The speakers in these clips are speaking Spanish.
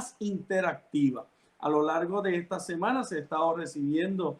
más interactiva. A lo largo de esta semana se ha estado recibiendo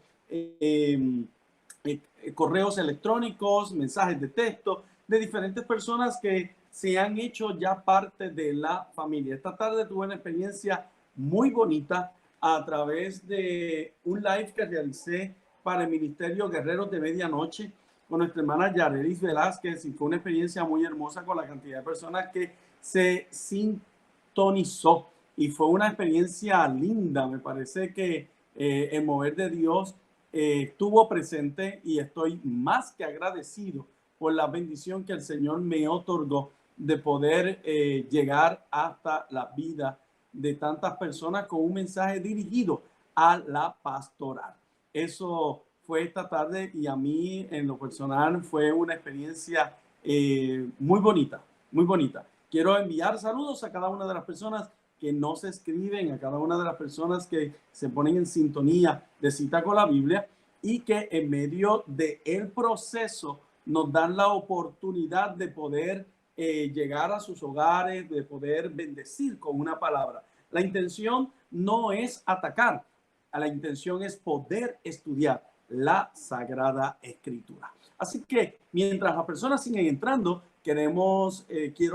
correos electrónicos, mensajes de texto de diferentes personas que se han hecho ya parte de la familia. Esta tarde tuve una experiencia muy bonita a través de un live que realicé para el Ministerio Guerreros de Medianoche con nuestra hermana Yarelis Velázquez, y fue una experiencia muy hermosa con la cantidad de personas que se sintonizó, y fue una experiencia linda. Me parece que el mover de Dios estuvo presente, y estoy más que agradecido por la bendición que el Señor me otorgó de poder llegar hasta la vida de tantas personas con un mensaje dirigido a la pastoral. Eso fue esta tarde, y a mí en lo personal fue una experiencia muy bonita, muy bonita. Quiero enviar saludos a cada una de las personas que nos escriben, a cada una de las personas que se ponen en sintonía de Cita con la Biblia, y que en medio del proceso nos dan la oportunidad de poder llegar a sus hogares, de poder bendecir con una palabra. La intención no es atacar, la intención es poder estudiar la Sagrada Escritura. Así que mientras las personas siguen entrando, quiero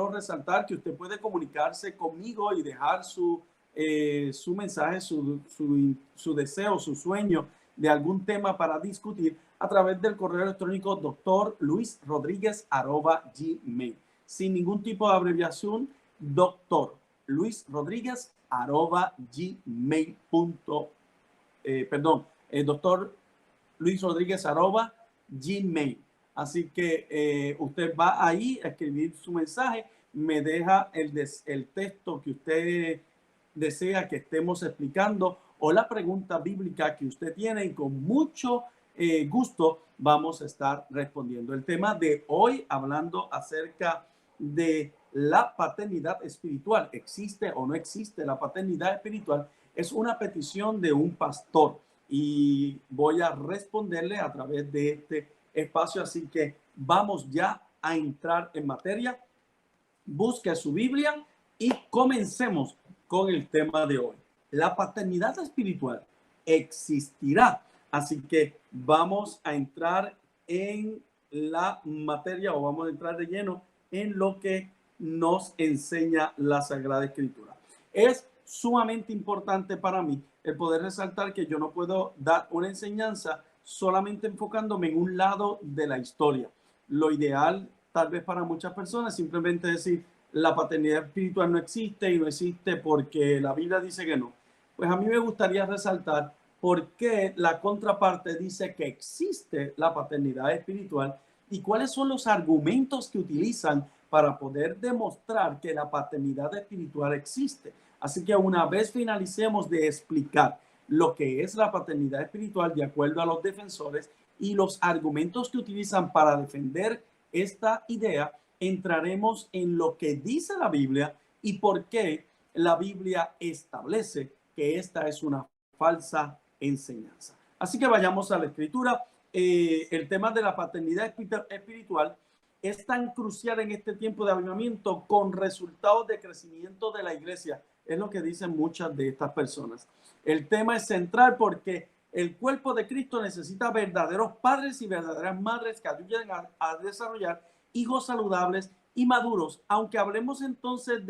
resaltar que usted puede comunicarse conmigo y dejar su mensaje, su deseo, su sueño de algún tema para discutir a través del correo electrónico drluisrodriguez@gmail. Sin ningún tipo de abreviación, drluisrodriguez@gmail. Doctor Luis Rodríguez @gmail. Así que usted va ahí a escribir su mensaje, me deja el texto que usted desea que estemos explicando, o la pregunta bíblica que usted tiene, y con mucho gusto vamos a estar respondiendo. El tema de hoy, hablando acerca de la paternidad espiritual, ¿existe o no existe la paternidad espiritual?, es una petición de un pastor, y voy a responderle a través de este espacio. Así que vamos ya a entrar en materia. Busque su Biblia y comencemos con el tema de hoy. La paternidad espiritual existirá. Así que vamos a entrar en la materia, o vamos a entrar de lleno en lo que nos enseña la Sagrada Escritura. Es sumamente importante para mí el poder resaltar que yo no puedo dar una enseñanza solamente enfocándome en un lado de la historia. Lo ideal, tal vez para muchas personas, simplemente decir la paternidad espiritual no existe, y no existe porque la Biblia dice que no. Pues a mí me gustaría resaltar por qué la contraparte dice que existe la paternidad espiritual, y cuáles son los argumentos que utilizan para poder demostrar que la paternidad espiritual existe. Así que una vez finalicemos de explicar lo que es la paternidad espiritual de acuerdo a los defensores y los argumentos que utilizan para defender esta idea, entraremos en lo que dice la Biblia y por qué la Biblia establece que esta es una falsa enseñanza. Así que vayamos a la Escritura. El tema de la paternidad espiritual es tan crucial en este tiempo de avivamiento, con resultados de crecimiento de la iglesia. Es lo que dicen muchas de estas personas. El tema es central porque el cuerpo de Cristo necesita verdaderos padres y verdaderas madres que ayuden a desarrollar hijos saludables y maduros. Aunque hablemos entonces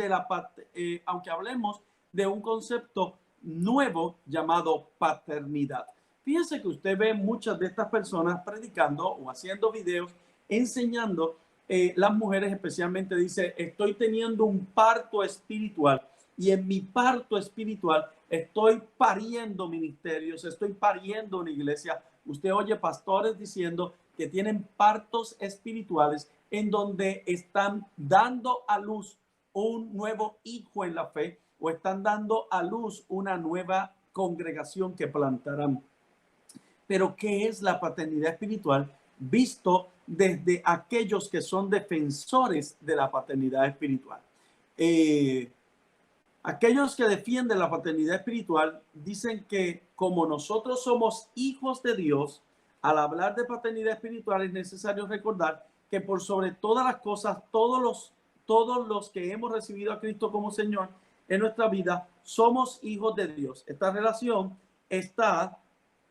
aunque hablemos de un concepto nuevo llamado paternidad. Fíjense que usted ve muchas de estas personas predicando o haciendo videos enseñando, las mujeres especialmente dice: estoy teniendo un parto espiritual, y en mi parto espiritual estoy pariendo ministerios, estoy pariendo una iglesia. Usted oye pastores diciendo que tienen partos espirituales en donde están dando a luz un nuevo hijo en la fe, o están dando a luz una nueva congregación que plantarán. Pero ¿qué es la paternidad espiritual visto desde aquellos que son defensores de la paternidad espiritual? Aquellos que defienden la paternidad espiritual dicen que como nosotros somos hijos de Dios, al hablar de paternidad espiritual es necesario recordar que por sobre todas las cosas, todos los que hemos recibido a Cristo como Señor en nuestra vida, somos hijos de Dios. Esta relación está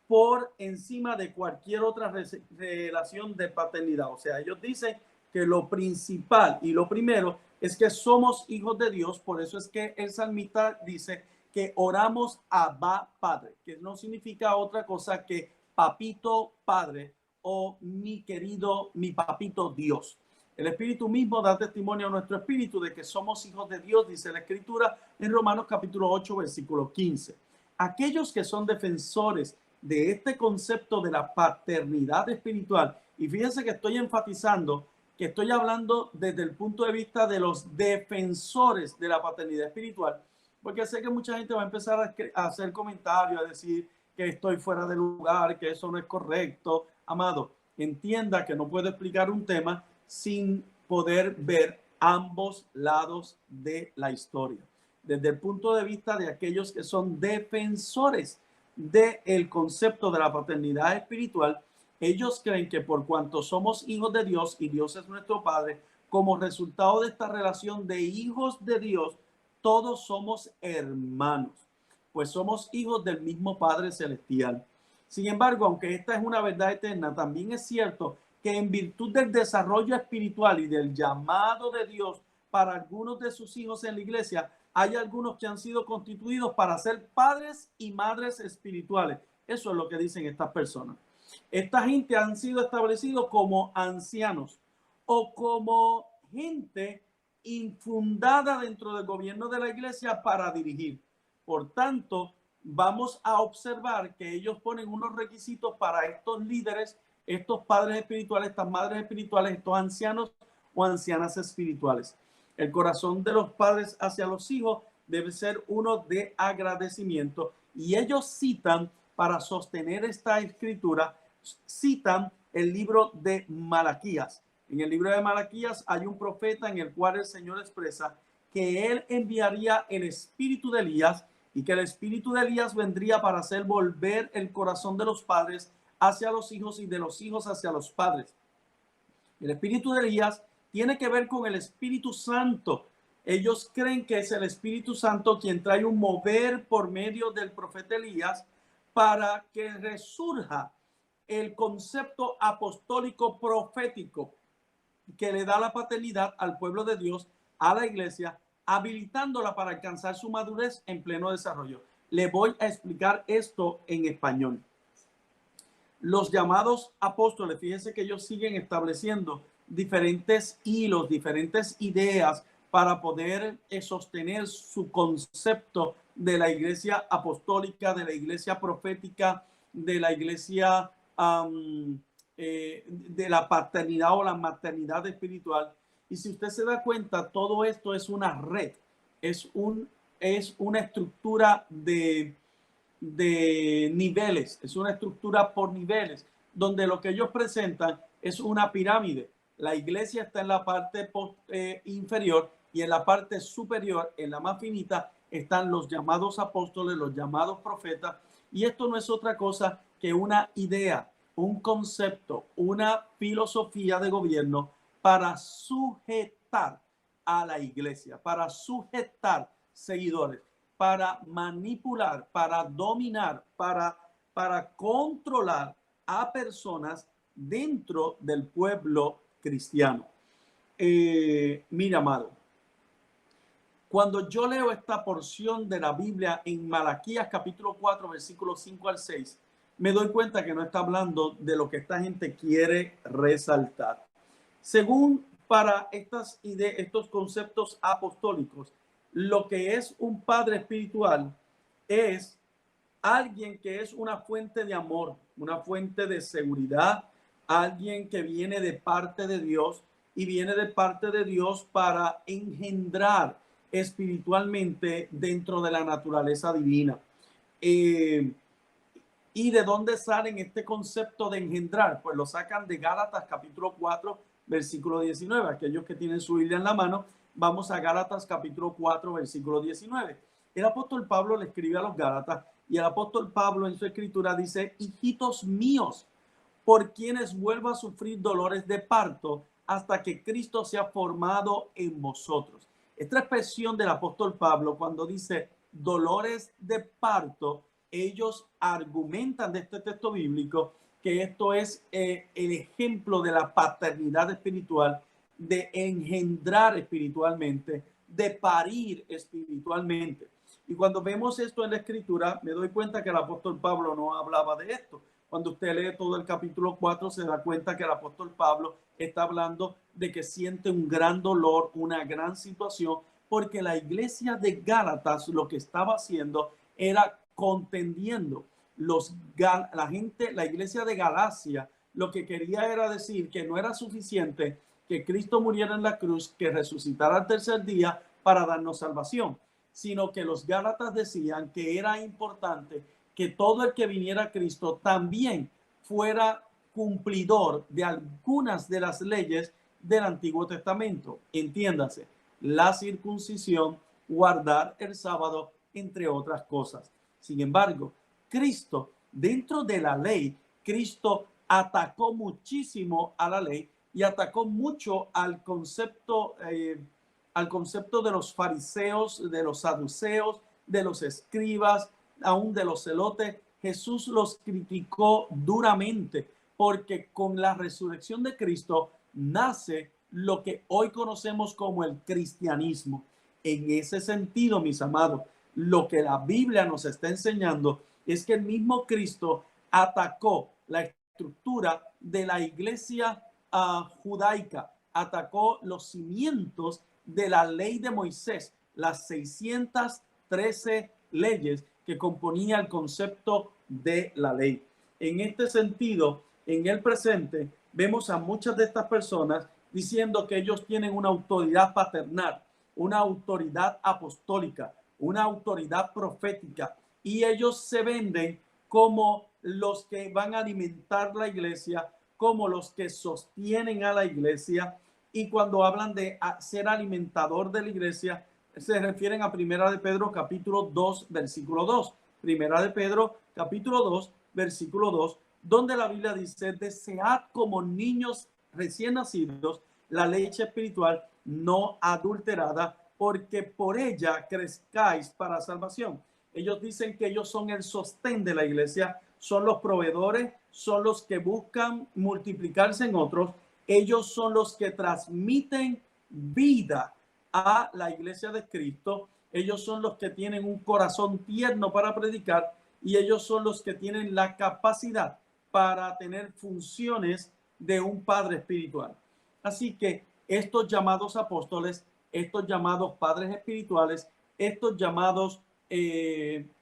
por encima de cualquier otra relación de paternidad. O sea, ellos dicen que lo principal y lo primero es que somos hijos de Dios. Por eso es que el salmista dice que oramos Abba Padre, que no significa otra cosa que papito Padre o mi querido, mi papito Dios. El Espíritu mismo da testimonio a nuestro espíritu de que somos hijos de Dios, dice la Escritura en Romanos capítulo 8, versículo 15. Aquellos que son defensores de este concepto de la paternidad espiritual, y fíjense que estoy enfatizando que estoy hablando desde el punto de vista de los defensores de la paternidad espiritual, porque sé que mucha gente va a empezar a hacer comentarios, a decir que estoy fuera de lugar, que eso no es correcto. Amado, entienda que no puedo explicar un tema sin poder ver ambos lados de la historia. Desde el punto de vista de aquellos que son defensores del concepto de la paternidad espiritual, ellos creen que por cuanto somos hijos de Dios y Dios es nuestro Padre, como resultado de esta relación de hijos de Dios, todos somos hermanos, pues somos hijos del mismo Padre Celestial. Sin embargo, aunque esta es una verdad eterna, también es cierto que en virtud del desarrollo espiritual y del llamado de Dios para algunos de sus hijos en la iglesia, hay algunos que han sido constituidos para ser padres y madres espirituales. Eso es lo que dicen estas personas. Esta gente han sido establecidos como ancianos o como gente infundada dentro del gobierno de la iglesia para dirigir. Por tanto, vamos a observar que ellos ponen unos requisitos para estos líderes, estos padres espirituales, estas madres espirituales, estos ancianos o ancianas espirituales. El corazón de los padres hacia los hijos debe ser uno de agradecimiento, y ellos citan para sostener esta escritura, citan el libro de Malaquías. En el libro de Malaquías hay un profeta en el cual el Señor expresa que él enviaría el espíritu de Elías y que el espíritu de Elías vendría para hacer volver el corazón de los padres hacia los hijos y de los hijos hacia los padres. El espíritu de Elías tiene que ver con el Espíritu Santo. Ellos creen que es el Espíritu Santo quien trae un mover por medio del profeta Elías para que resurja el concepto apostólico profético que le da la paternidad al pueblo de Dios, a la iglesia, habilitándola para alcanzar su madurez en pleno desarrollo. Le voy a explicar esto en español. Los llamados apóstoles, fíjense que ellos siguen estableciendo diferentes hilos, diferentes ideas para poder sostener su concepto de la iglesia apostólica, de la iglesia profética, de la iglesia de la paternidad o la maternidad espiritual. Y si usted se da cuenta, todo esto es una red, es una estructura de niveles, es una estructura por niveles, donde lo que ellos presentan es una pirámide. La iglesia está en la parte inferior, y en la parte superior, en la más finita, están los llamados apóstoles, los llamados profetas. Y esto no es otra cosa que una idea, un concepto, una filosofía de gobierno para sujetar a la iglesia, para sujetar seguidores, para manipular, para dominar, para controlar a personas dentro del pueblo cristiano. Mira, amado, cuando yo leo esta porción de la Biblia en Malaquías capítulo 4, versículos 5 al 6, me doy cuenta que no está hablando de lo que esta gente quiere resaltar. Según para estas ideas, estos conceptos apostólicos, lo que es un padre espiritual es alguien que es una fuente de amor, una fuente de seguridad, alguien que viene de parte de Dios y viene de parte de Dios para engendrar espiritualmente dentro de la naturaleza divina. ¿Y de dónde salen este concepto de engendrar? Pues lo sacan de Gálatas capítulo 4, versículo 19. Aquellos que tienen su Biblia en la mano, vamos a Gálatas capítulo 4, versículo 19. El apóstol Pablo le escribe a los Gálatas, y el apóstol Pablo en su escritura dice: hijitos míos, por quienes vuelvo a sufrir dolores de parto hasta que Cristo sea formado en vosotros. Esta expresión del apóstol Pablo cuando dice dolores de parto, ellos argumentan de este texto bíblico que esto es el ejemplo de la paternidad espiritual, de engendrar espiritualmente, de parir espiritualmente. Y cuando vemos esto en la escritura, me doy cuenta que el apóstol Pablo no hablaba de esto. Cuando usted lee todo el capítulo 4, se da cuenta que el apóstol Pablo está hablando de que siente un gran dolor, una gran situación, porque la iglesia de Gálatas lo que estaba haciendo era contendiendo. La iglesia de Galacia lo que quería era decir que no era suficiente que Cristo muriera en la cruz, que resucitara al tercer día para darnos salvación, sino que los Gálatas decían que era importante que todo el que viniera a Cristo también fuera cumplidor de algunas de las leyes del Antiguo Testamento. Entiéndase, la circuncisión, guardar el sábado, entre otras cosas. Sin embargo, Cristo, dentro de la ley, Cristo atacó muchísimo a la ley y atacó mucho al concepto de los fariseos, de los saduceos, de los escribas, aún de los celotes. Jesús los criticó duramente porque con la resurrección de Cristo nace lo que hoy conocemos como el cristianismo. En ese sentido, mis amados, lo que la Biblia nos está enseñando es que el mismo Cristo atacó la estructura de la iglesia judaica, atacó los cimientos de la ley de Moisés, las 613 leyes que componía el concepto de la ley. En este sentido, en el presente, vemos a muchas de estas personas diciendo que ellos tienen una autoridad paternal, una autoridad apostólica, una autoridad profética, y ellos se venden como los que van a alimentar la iglesia, como los que sostienen a la iglesia, y cuando hablan de ser alimentador de la iglesia, se refieren a Primera de Pedro capítulo 2, versículo 2. Primera de Pedro capítulo 2, versículo 2, donde la Biblia dice: desead como niños recién nacidos la leche espiritual no adulterada, porque por ella crezcáis para salvación. Ellos dicen que ellos son el sostén de la iglesia, son los proveedores, son los que buscan multiplicarse en otros. Ellos son los que transmiten vida a la iglesia de Cristo. Ellos son los que tienen un corazón tierno para predicar, y ellos son los que tienen la capacidad para tener funciones de un padre espiritual. Así que estos llamados apóstoles, estos llamados padres espirituales, estos llamados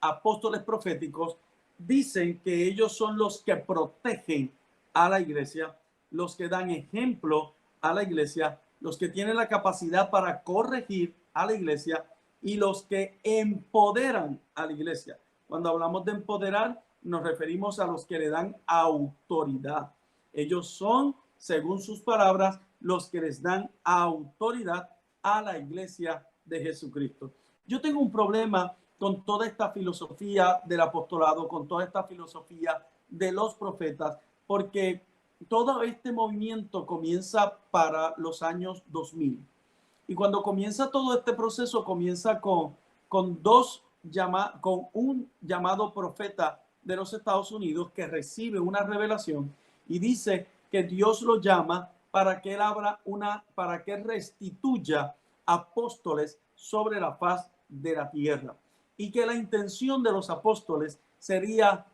apóstoles proféticos, dicen que ellos son los que protegen a la iglesia, los que dan ejemplo a la iglesia, los que tienen la capacidad para corregir a la iglesia y los que empoderan a la iglesia. Cuando hablamos de empoderar, nos referimos a los que le dan autoridad. Ellos son, según sus palabras, los que les dan autoridad a la iglesia de Jesucristo. Yo tengo un problema con toda esta filosofía del apostolado, con toda esta filosofía de los profetas, porque todo este movimiento comienza para los años 2000. Y cuando comienza todo este proceso, comienza con un llamado profeta de los Estados Unidos que recibe una revelación y dice que Dios lo llama para que él para que él restituya apóstoles sobre la faz de la tierra, y que la intención de los apóstoles sería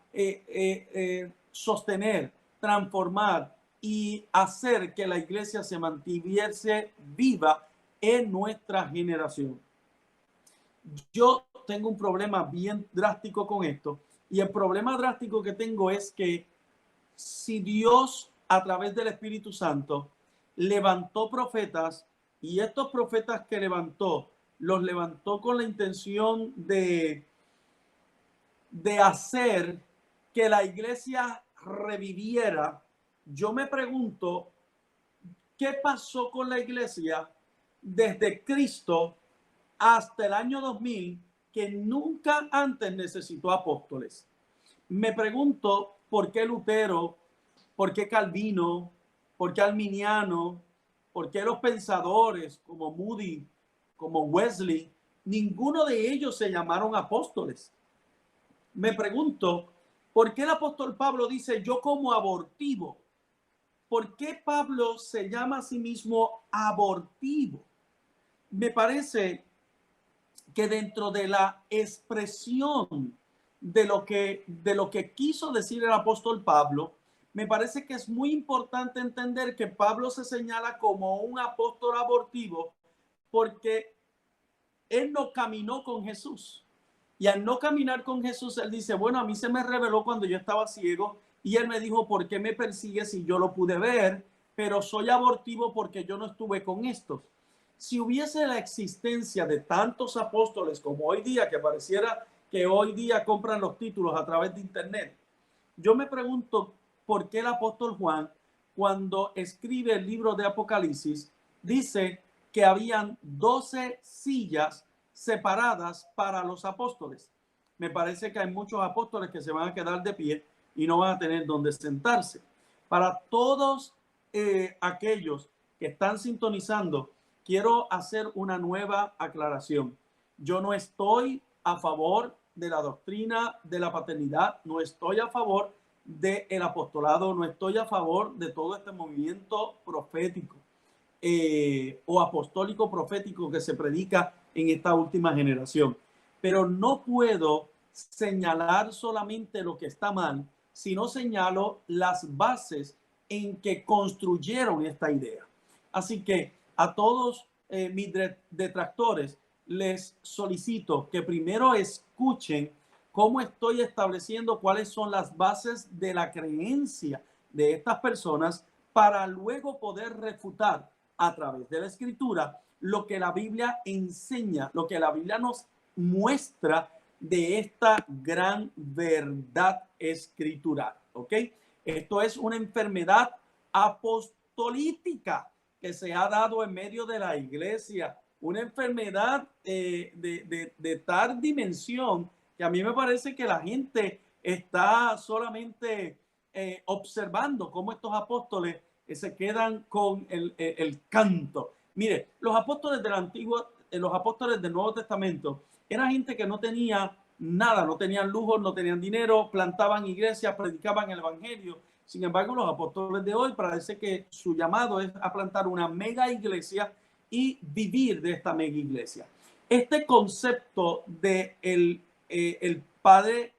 sostener, transformar y hacer que la iglesia se mantuviese viva en nuestra generación. Yo tengo un problema bien drástico con esto, y el problema drástico que tengo es que si Dios a través del Espíritu Santo levantó profetas, y estos profetas que levantó, los levantó con la intención de hacer que la iglesia reviviera, yo me pregunto, ¿qué pasó con la iglesia desde Cristo hasta el año 2000 que nunca antes necesitó apóstoles? Me pregunto por qué Lutero, por qué Calvino, por qué Arminiano, por qué los pensadores como Moody, como Wesley, ninguno de ellos se llamaron apóstoles. Me pregunto, ¿por qué el apóstol Pablo dice yo como abortivo? ¿Por qué Pablo se llama a sí mismo abortivo? Me parece que dentro de la expresión de lo que quiso decir el apóstol Pablo, me parece que es muy importante entender que Pablo se señala como un apóstol abortivo porque él no caminó con Jesús. Y al no caminar con Jesús, él dice, bueno, a mí se me reveló cuando yo estaba ciego y él me dijo, ¿por qué me persigues si yo lo pude ver? Pero soy abortivo porque yo no estuve con estos. Si hubiese la existencia de tantos apóstoles como hoy día, que pareciera que hoy día compran los títulos a través de internet, yo me pregunto por qué el apóstol Juan, cuando escribe el libro de Apocalipsis, dice que habían 12 sillas separadas para los apóstoles. Me parece que hay muchos apóstoles que se van a quedar de pie y no van a tener donde sentarse. Para todos aquellos que están sintonizando, quiero hacer una nueva aclaración. Yo no estoy a favor de la doctrina de la paternidad, no estoy a favor del apostolado, no estoy a favor de todo este movimiento profético o apostólico profético que se predica en esta última generación. Pero no puedo señalar solamente lo que está mal, sino señalo las bases en que construyeron esta idea. Así que a todos mis detractores les solicito que primero escuchen cómo estoy estableciendo cuáles son las bases de la creencia de estas personas para luego poder refutar a través de la escritura lo que la Biblia enseña, lo que la Biblia nos muestra de esta gran verdad escritural. ¿Ok? Esto es una enfermedad apostolítica que se ha dado en medio de la iglesia, una enfermedad de tal dimensión que a mí me parece que la gente está solamente observando cómo estos apóstoles se quedan con el canto. Mire, los apóstoles del Antiguo, los apóstoles del Nuevo Testamento, era gente que no tenía nada, no tenían lujos, no tenían dinero, plantaban iglesias, predicaban el evangelio. Sin embargo, los apóstoles de hoy parece que su llamado es a plantar una mega iglesia y vivir de esta mega iglesia. Este concepto de el padre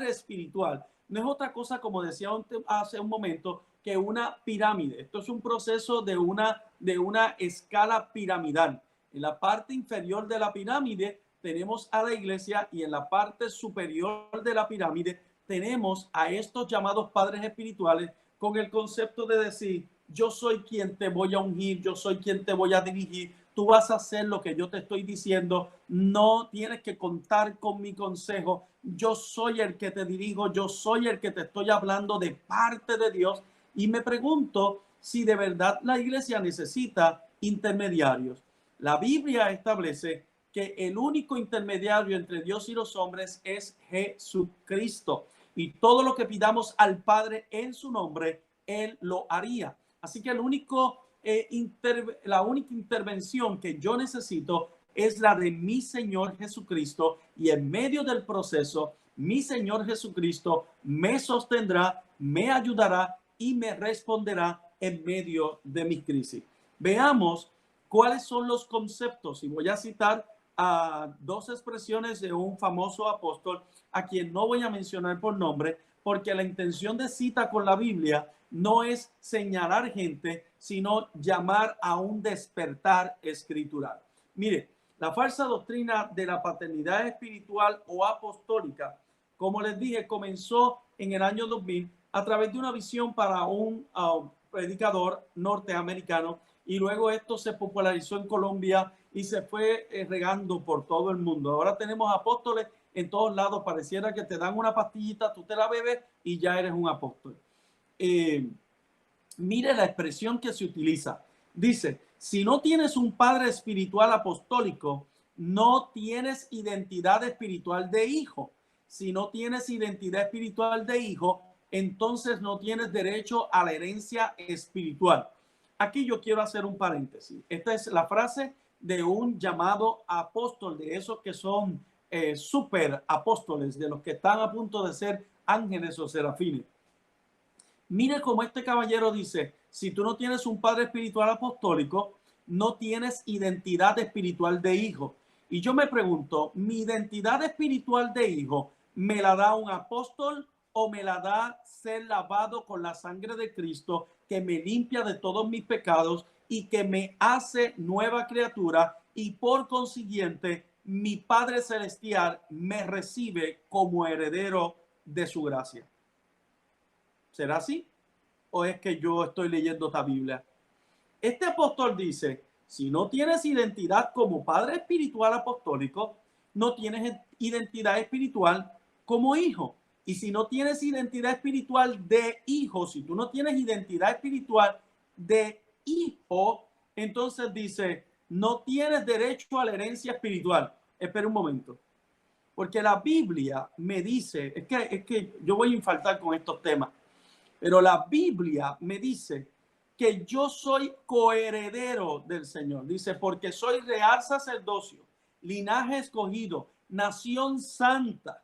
espiritual no es otra cosa, como decía hace un momento, que una pirámide. Esto es un proceso de una escala piramidal. En la parte inferior de la pirámide tenemos a la iglesia y en la parte superior de la pirámide tenemos a estos llamados padres espirituales con el concepto de decir, yo soy quien te voy a ungir, yo soy quien te voy a dirigir, tú vas a hacer lo que yo te estoy diciendo, no tienes que contar con mi consejo, yo soy el que te dirijo, yo soy el que te estoy hablando de parte de Dios. Y me pregunto si de verdad la iglesia necesita intermediarios. La Biblia establece que el único intermediario entre Dios y los hombres es Jesucristo. Y todo lo que pidamos al Padre en su nombre, Él lo haría. Así que la única intervención que yo necesito es la de mi Señor Jesucristo. Y en medio del proceso, mi Señor Jesucristo me sostendrá, me ayudará y me responderá en medio de mi crisis. Veamos cuáles son los conceptos, y voy a citar a dos expresiones de un famoso apóstol a quien no voy a mencionar por nombre, porque la intención de cita con la Biblia no es señalar gente, sino llamar a un despertar escritural. Mire, la falsa doctrina de la paternidad espiritual o apostólica, como les dije, comenzó en el año 2000 a través de una visión para un predicador norteamericano, y luego esto se popularizó en Colombia y se fue regando por todo el mundo. Ahora tenemos apóstoles en todos lados, pareciera que te dan una pastillita, tú te la bebes y ya eres un apóstol. Mire la expresión que se utiliza. Dice, si no tienes un padre espiritual apostólico, no tienes identidad espiritual de hijo. Si no tienes identidad espiritual de hijo, entonces no tienes derecho a la herencia espiritual. Aquí yo quiero hacer un paréntesis. Esta es la frase de un llamado apóstol, de esos que son super apóstoles, de los que están a punto de ser ángeles o serafines. Mire cómo este caballero dice, si tú no tienes un padre espiritual apostólico, no tienes identidad espiritual de hijo. Y yo me pregunto, ¿mi identidad espiritual de hijo me la da un apóstol o me la da ser lavado con la sangre de Cristo, que me limpia de todos mis pecados y que me hace nueva criatura, y por consiguiente mi Padre Celestial me recibe como heredero de su gracia? ¿Será así? ¿O es que yo estoy leyendo esta Biblia? Este apóstol dice, si no tienes identidad como padre espiritual apostólico, no tienes identidad espiritual como hijo. Y si no tienes identidad espiritual de hijo, si tú no tienes identidad espiritual de hijo, entonces dice, no tienes derecho a la herencia espiritual. Espera un momento. Porque la Biblia me dice, es que yo voy a infartar con estos temas, pero la Biblia me dice que yo soy coheredero del Señor. Dice, porque soy real sacerdocio, linaje escogido, nación santa.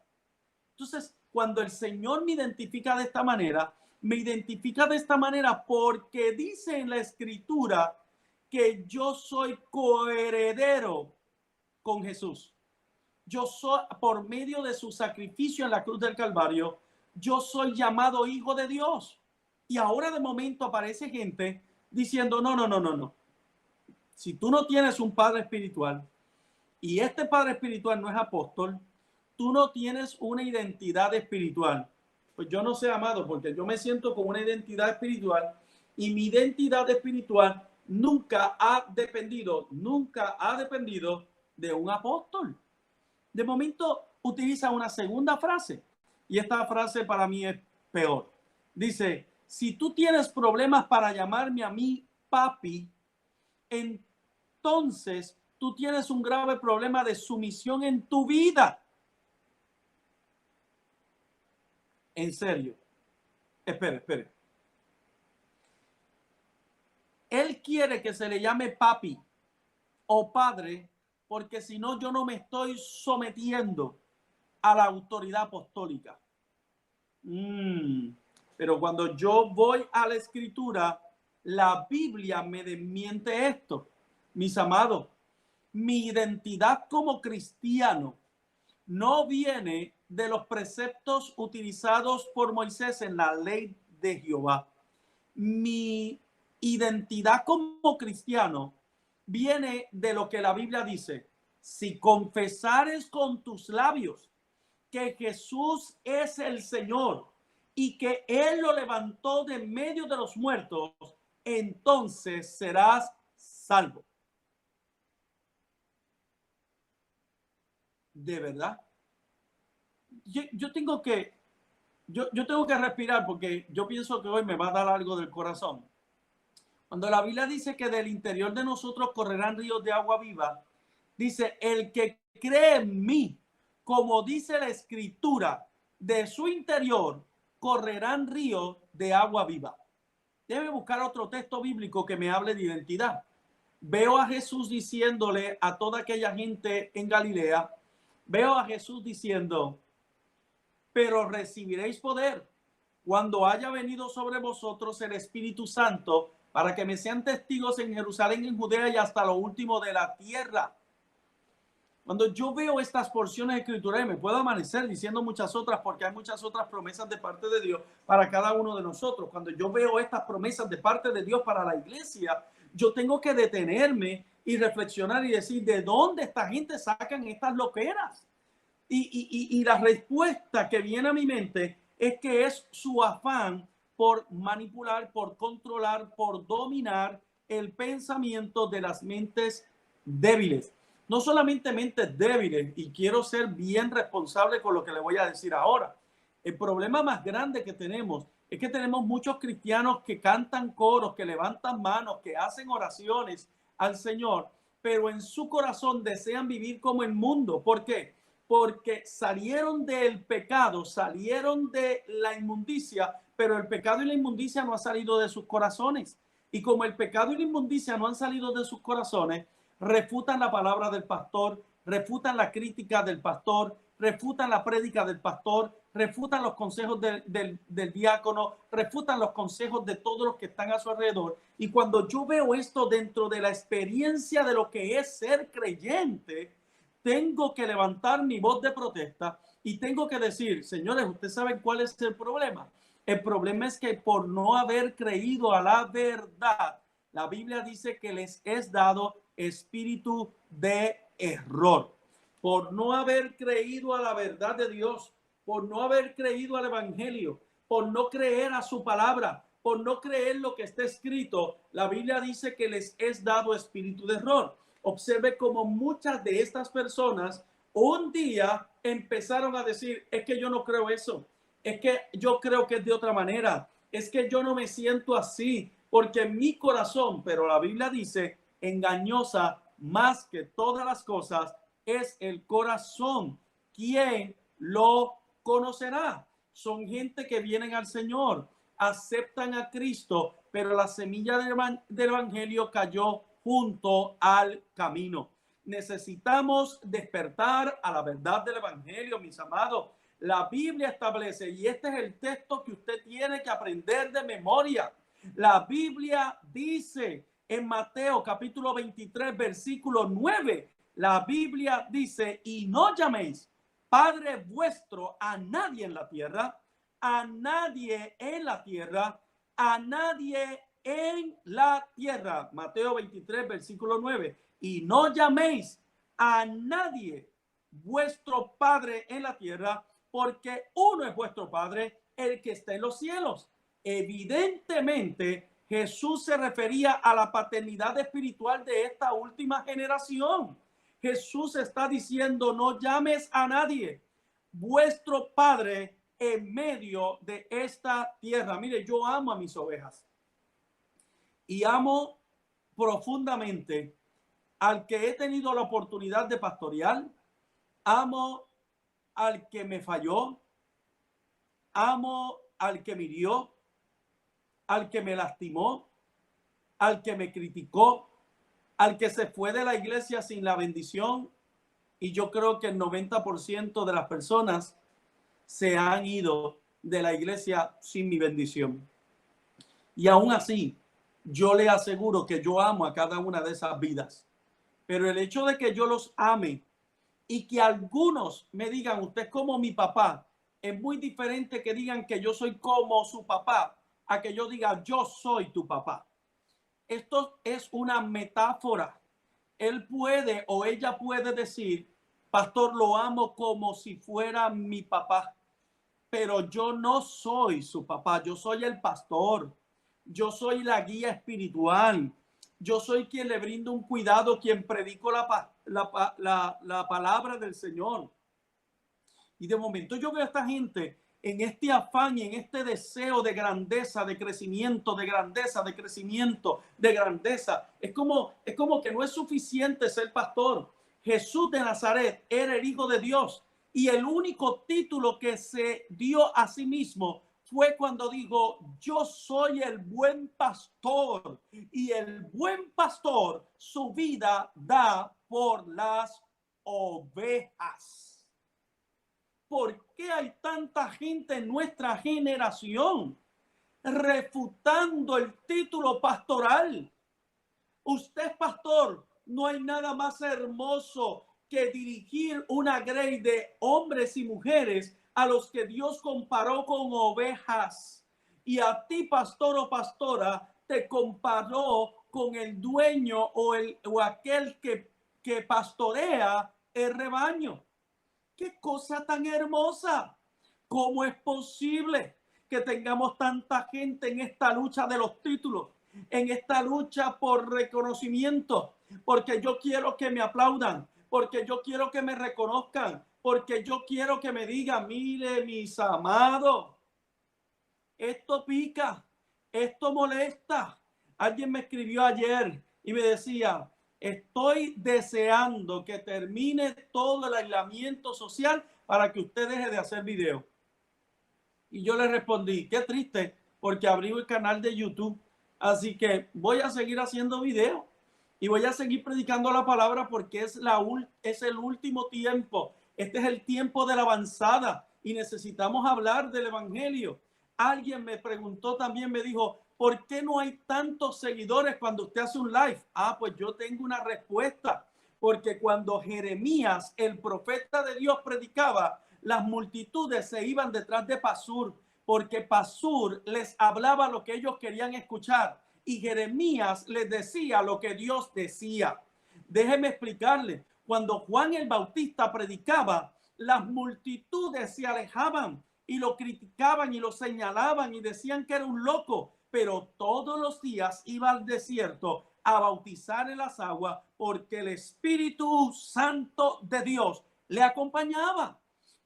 Entonces, cuando el Señor me identifica de esta manera, me identifica de esta manera porque dice en la Escritura que yo soy coheredero con Jesús. Yo soy, por medio de su sacrificio en la cruz del Calvario, yo soy llamado hijo de Dios. Y ahora de momento aparece gente diciendo, no. Si tú no tienes un padre espiritual y este padre espiritual no es apóstol, tú no tienes una identidad espiritual. Pues yo no sé, amado, porque yo me siento con una identidad espiritual y mi identidad espiritual nunca ha dependido de un apóstol. De momento utiliza una segunda frase y esta frase para mí es peor. Dice, si tú tienes problemas para llamarme a mí papi, entonces tú tienes un grave problema de sumisión en tu vida. En serio. Espere. Él quiere que se le llame papi o padre, porque si no, yo no me estoy sometiendo a la autoridad apostólica. Pero cuando yo voy a la Escritura, la Biblia me desmiente esto. Mis amados, mi identidad como cristiano no viene de los preceptos utilizados por Moisés en la ley de Jehová. Mi identidad como cristiano viene de lo que la Biblia dice. Si confesares con tus labios que Jesús es el Señor y que Él lo levantó de medio de los muertos, entonces serás salvo. De verdad. Yo tengo que respirar porque yo pienso que hoy me va a dar algo del corazón. Cuando la Biblia dice que del interior de nosotros correrán ríos de agua viva, dice, el que cree en mí, como dice la Escritura, de su interior correrán ríos de agua viva. Debe buscar otro texto bíblico que me hable de identidad. Veo a Jesús diciéndole a toda aquella gente en Galilea, veo a Jesús diciendo, pero recibiréis poder cuando haya venido sobre vosotros el Espíritu Santo, para que me sean testigos en Jerusalén, en Judea y hasta lo último de la tierra. Cuando yo veo estas porciones escriturales, me puedo amanecer diciendo muchas otras, porque hay muchas otras promesas de parte de Dios para cada uno de nosotros. Cuando yo veo estas promesas de parte de Dios para la iglesia, yo tengo que detenerme y reflexionar y decir, ¿de dónde esta gente sacan estas loqueras? Y la respuesta que viene a mi mente es que es su afán por manipular, por controlar, por dominar el pensamiento de las mentes débiles. No solamente mentes débiles, y quiero ser bien responsable con lo que le voy a decir ahora. El problema más grande que tenemos es que tenemos muchos cristianos que cantan coros, que levantan manos, que hacen oraciones al Señor, pero en su corazón desean vivir como el mundo. ¿Por qué? Porque salieron del pecado, salieron de la inmundicia, pero el pecado y la inmundicia no han salido de sus corazones. Y como el pecado y la inmundicia no han salido de sus corazones, refutan la palabra del pastor, refutan la crítica del pastor, refutan la prédica del pastor, refutan los consejos del diácono, refutan los consejos de todos los que están a su alrededor. Y cuando yo veo esto dentro de la experiencia de lo que es ser creyente, tengo que levantar mi voz de protesta y tengo que decir, señores, ustedes saben cuál es el problema. El problema es que por no haber creído a la verdad, la Biblia dice que les es dado espíritu de error. Por no haber creído a la verdad de Dios, por no haber creído al evangelio, por no creer a su palabra, por no creer lo que está escrito, la Biblia dice que les es dado espíritu de error. Observe cómo muchas de estas personas un día empezaron a decir, es que yo no creo eso, es que yo creo que es de otra manera, es que yo no me siento así, porque mi corazón, pero la Biblia dice, engañosa más que todas las cosas, es el corazón. ¿Quién lo conocerá? Son gente que vienen al Señor, aceptan a Cristo, pero la semilla del evangelio cayó junto al camino. Necesitamos despertar a la verdad del evangelio, mis amados. La Biblia establece, y este es el texto que usted tiene que aprender de memoria. La Biblia dice en Mateo capítulo 23, versículo 9, la Biblia dice, y no llaméis Padre vuestro a nadie en la tierra, a nadie en la tierra, a nadie en la tierra. Mateo 23, versículo 9. Y no llaméis a nadie vuestro Padre en la tierra, porque uno es vuestro Padre, el que está en los cielos. Evidentemente, Jesús se refería a la paternidad espiritual de esta última generación. Jesús está diciendo, no llames a nadie vuestro Padre en medio de esta tierra. Mire, yo amo a mis ovejas y amo profundamente al que he tenido la oportunidad de pastorear, amo al que me falló, amo al que me hirió, al que me lastimó, al que me criticó, al que se fue de la iglesia sin la bendición. Y yo creo que el 90% de las personas se han ido de la iglesia sin mi bendición. Y aún así, yo le aseguro que yo amo a cada una de esas vidas. Pero el hecho de que yo los ame y que algunos me digan, usted es como mi papá, es muy diferente que digan que yo soy como su papá, a que yo diga, yo soy tu papá. Esto es una metáfora. Él puede o ella puede decir, pastor, lo amo como si fuera mi papá, pero yo no soy su papá, yo soy el pastor, yo soy la guía espiritual, yo soy quien le brinda un cuidado, quien predico la palabra del Señor. Y de momento yo veo a esta gente en este afán y en este deseo de grandeza, de crecimiento, de grandeza, de crecimiento, de grandeza. Es como que no es suficiente ser pastor. Jesús de Nazaret era el Hijo de Dios y el único título que se dio a sí mismo fue cuando dijo, yo soy el buen pastor y el buen pastor su vida da por las ovejas. ¿Por qué hay tanta gente en nuestra generación refutando el título pastoral? Usted es pastor, no hay nada más hermoso que dirigir una grey de hombres y mujeres a los que Dios comparó con ovejas. Y a ti, pastor o pastora, te comparó con el dueño o aquel que pastorea el rebaño. ¡Qué cosa tan hermosa! ¿Cómo es posible que tengamos tanta gente en esta lucha de los títulos, en esta lucha por reconocimiento? Porque yo quiero que me aplaudan, porque yo quiero que me reconozcan, porque yo quiero que me digan, mire, mis amados, esto pica, esto molesta. Alguien me escribió ayer y me decía, estoy deseando que termine todo el aislamiento social para que usted deje de hacer video. Y yo le respondí, qué triste, porque abrí el canal de YouTube. Así que voy a seguir haciendo video. Y voy a seguir predicando la palabra porque es el último tiempo. Este es el tiempo de la avanzada y necesitamos hablar del evangelio. Alguien me preguntó también, me dijo, ¿por qué no hay tantos seguidores cuando usted hace un live? Pues yo tengo una respuesta. Porque cuando Jeremías, el profeta de Dios, predicaba, las multitudes se iban detrás de Pasur, porque Pasur les hablaba lo que ellos querían escuchar y Jeremías les decía lo que Dios decía. Déjeme explicarle, cuando Juan el Bautista predicaba, las multitudes se alejaban y lo criticaban y lo señalaban y decían que era un loco, pero todos los días iba al desierto a bautizar en las aguas porque el Espíritu Santo de Dios le acompañaba.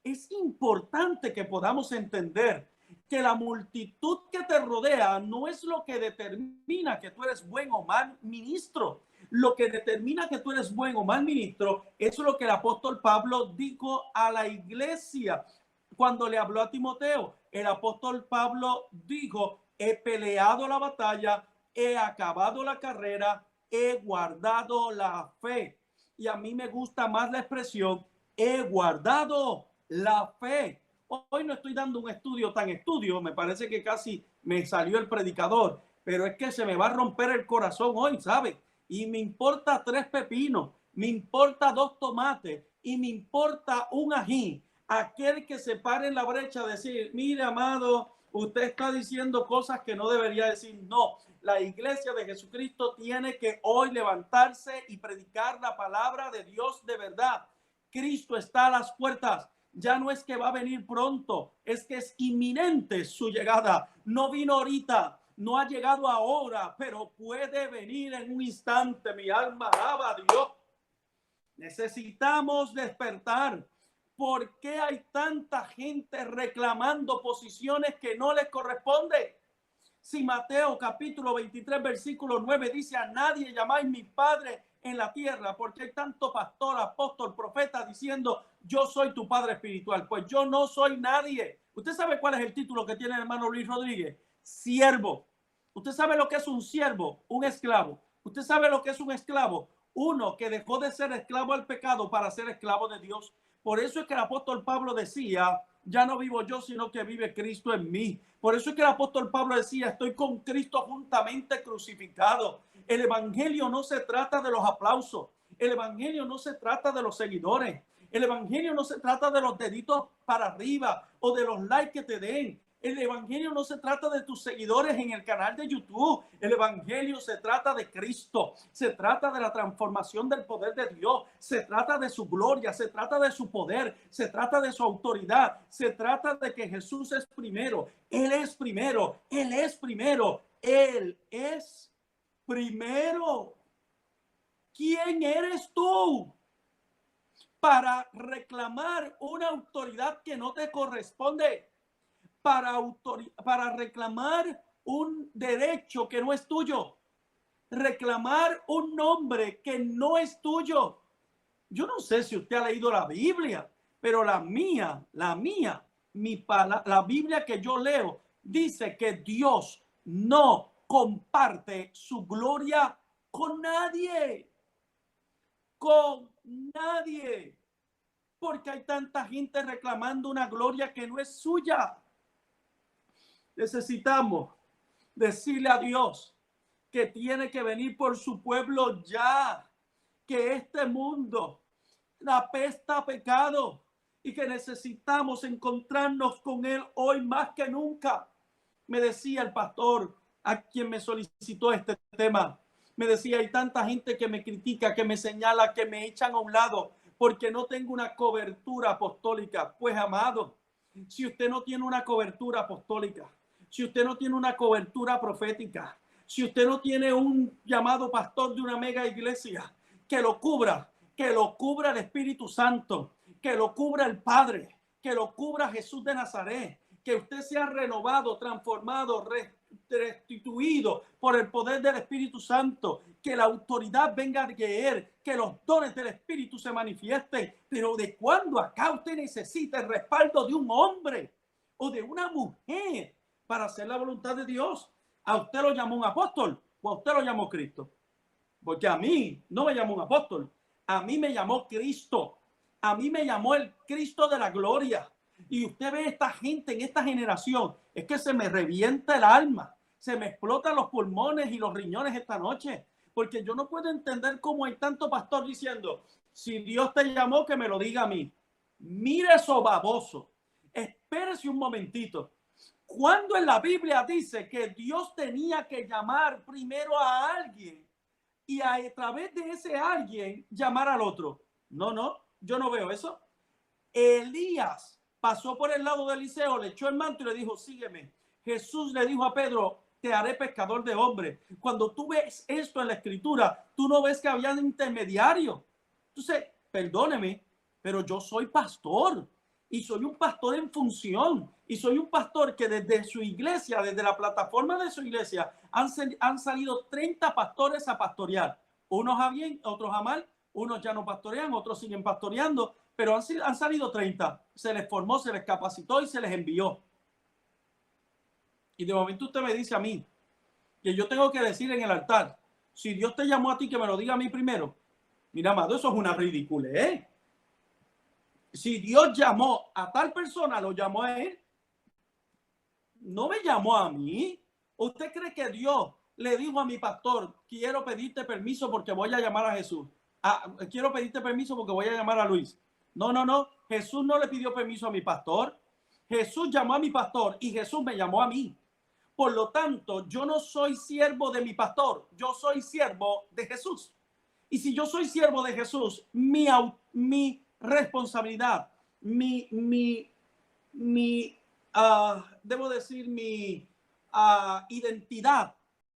Es importante que podamos entender que la multitud que te rodea no es lo que determina que tú eres buen o mal ministro. Lo que determina que tú eres buen o mal ministro es lo que el apóstol Pablo dijo a la iglesia cuando le habló a Timoteo. El apóstol Pablo dijo, he peleado la batalla, he acabado la carrera, he guardado la fe. Y a mí me gusta más la expresión, he guardado la fe. Hoy no estoy dando un estudio tan estudio, me parece que casi me salió el predicador, pero es que se me va a romper el corazón hoy, ¿sabe? Y me importa 3 pepinos, me importa 2 tomates y me importa un ají. Aquel que se pare en la brecha a decir, mire, amado, usted está diciendo cosas que no debería decir. No, la iglesia de Jesucristo tiene que hoy levantarse y predicar la palabra de Dios de verdad. Cristo está a las puertas. Ya no es que va a venir pronto, es que es inminente su llegada. No vino ahorita, no ha llegado ahora, pero puede venir en un instante. Mi alma alaba a Dios. Necesitamos despertar. ¿Por qué hay tanta gente reclamando posiciones que no les corresponden? Si Mateo capítulo 23 versículo 9 dice, a nadie llamáis mi padre en la tierra, porque hay tanto pastor, apóstol, profeta diciendo, yo soy tu padre espiritual. Pues yo no soy nadie. ¿Usted sabe cuál es el título que tiene el hermano Luis Rodríguez? Siervo. ¿Usted sabe lo que es un siervo? Un esclavo. ¿Usted sabe lo que es un esclavo? Uno que dejó de ser esclavo al pecado para ser esclavo de Dios. Por eso es que el apóstol Pablo decía, ya no vivo yo, sino que vive Cristo en mí. Por eso es que el apóstol Pablo decía, estoy con Cristo juntamente crucificado. El evangelio no se trata de los aplausos. El evangelio no se trata de los seguidores. El evangelio no se trata de los deditos para arriba o de los likes que te den. El evangelio no se trata de tus seguidores en el canal de YouTube. El evangelio se trata de Cristo. Se trata de la transformación del poder de Dios. Se trata de su gloria. Se trata de su poder. Se trata de su autoridad. Se trata de que Jesús es primero. Él es primero. Él es primero. Él es primero. ¿Quién eres tú para reclamar una autoridad que no te corresponde? Para reclamar un derecho que no es tuyo, reclamar un nombre que no es tuyo. Yo no sé si usted ha leído la Biblia, pero la Biblia que yo leo dice que Dios no comparte su gloria con nadie, porque hay tanta gente reclamando una gloria que no es suya. Necesitamos decirle a Dios que tiene que venir por su pueblo ya, que este mundo apesta a pecado y que necesitamos encontrarnos con él hoy más que nunca. Me decía el pastor a quien me solicitó este tema, me decía, hay tanta gente que me critica, que me señala, que me echan a un lado porque no tengo una cobertura apostólica. Pues amado, si usted no tiene una cobertura apostólica, si usted no tiene una cobertura profética, si usted no tiene un llamado pastor de una mega iglesia que lo cubra el Espíritu Santo, que lo cubra el Padre, que lo cubra Jesús de Nazaret, que usted sea renovado, transformado, restituido por el poder del Espíritu Santo, que la autoridad venga a creer, que los dones del Espíritu se manifiesten. Pero ¿de cuándo acá usted necesita el respaldo de un hombre o de una mujer para hacer la voluntad de Dios? ¿A usted lo llamó un apóstol o a usted lo llamó Cristo? Porque a mí no me llamó un apóstol, a mí me llamó Cristo, a mí me llamó el Cristo de la gloria. Y usted ve esta gente en esta generación, es que se me revienta el alma, se me explotan los pulmones y los riñones esta noche, porque yo no puedo entender cómo hay tanto pastor diciendo, si Dios te llamó, que me lo diga a mí. Mire eso baboso, espérese un momentito. Cuando en la Biblia dice que Dios tenía que llamar primero a alguien y a través de ese alguien llamar al otro? No, no, yo no veo eso. Elías pasó por el lado de Eliseo, le echó el manto y le dijo, sígueme. Jesús le dijo a Pedro, te haré pescador de hombres. Cuando tú ves esto en la escritura, tú no ves que había un intermediario. Entonces, perdóneme, pero yo soy pastor y soy un pastor en función y soy un pastor que desde su iglesia, desde la plataforma de su iglesia, han salido 30 pastores a pastorear. Unos a bien, otros a mal, unos ya no pastorean, otros siguen pastoreando, pero han salido 30. Se les formó, se les capacitó y se les envió. Y de momento usted me dice a mí que yo tengo que decir en el altar, si Dios te llamó a ti, que me lo diga a mí primero. Mira, amado, eso es una ridícula, ¿eh? Si Dios llamó a tal persona, lo llamó a él. No me llamó a mí. ¿Usted cree que Dios le dijo a mi pastor, quiero pedirte permiso porque voy a llamar a Jesús? Quiero pedirte permiso porque voy a llamar a Luis. No, no, no. Jesús no le pidió permiso a mi pastor. Jesús llamó a mi pastor y Jesús me llamó a mí. Por lo tanto, yo no soy siervo de mi pastor, yo soy siervo de Jesús. Y si yo soy siervo de Jesús, mi responsabilidad, debo decir, mi identidad